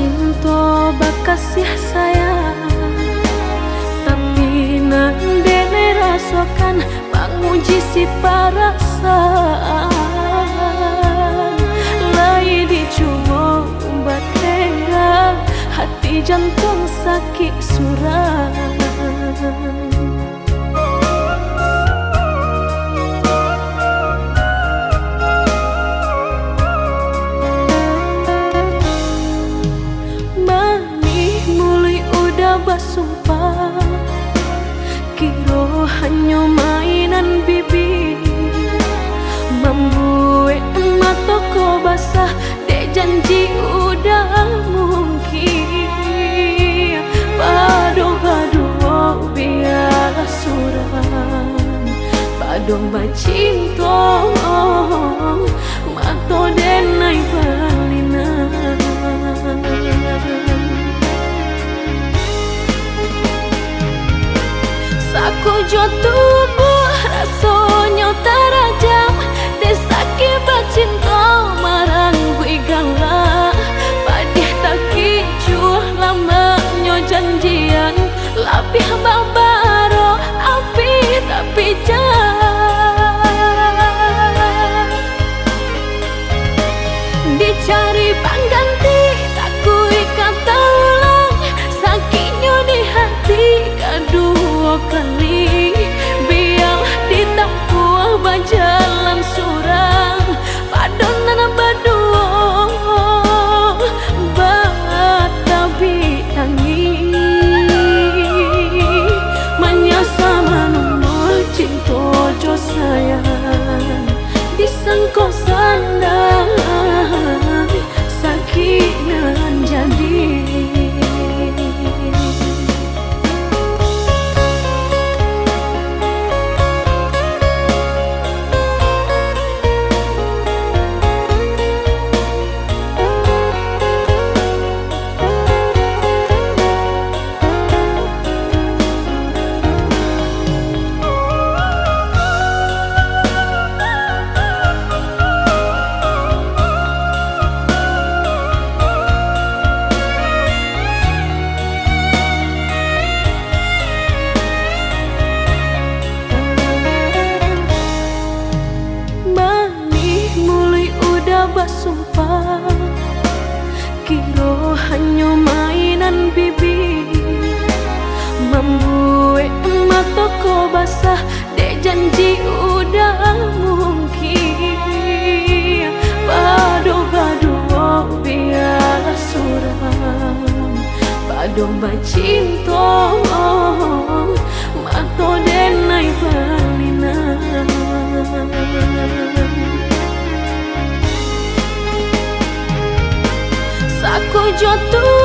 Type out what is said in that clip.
cinta bakasih sayang, tapi nandene rasakan menguji si perasaan. Lai dicuma batengga, hati jantung sakit suram. Basumpah kiro hanya mainan bibi, membuat mataku basah dek janji udah mungkin. Padu-padu biar suram, padu bacinta mato denai balinan. Aku tubuh rasanya terajam, desaki bacinta marang gue galak. Padih tak kicuh lamanya janjian, lapih babaro api tapi jangan dicari pengganti, tak kui kata ulang sakitnya di hati kedua kali. Biarlah ditempuh berjalan surang, padonan berdua batabi tangi menyasa menumbuh cinta jo sayang, disangko sandang sakit nan jadi. Basumpah kiro hanya mainan bibi, membuat mataku basah dek janji udah mungkin. Padu-padu biar suram, padu bacinta mato denai balinan. Aku jatuh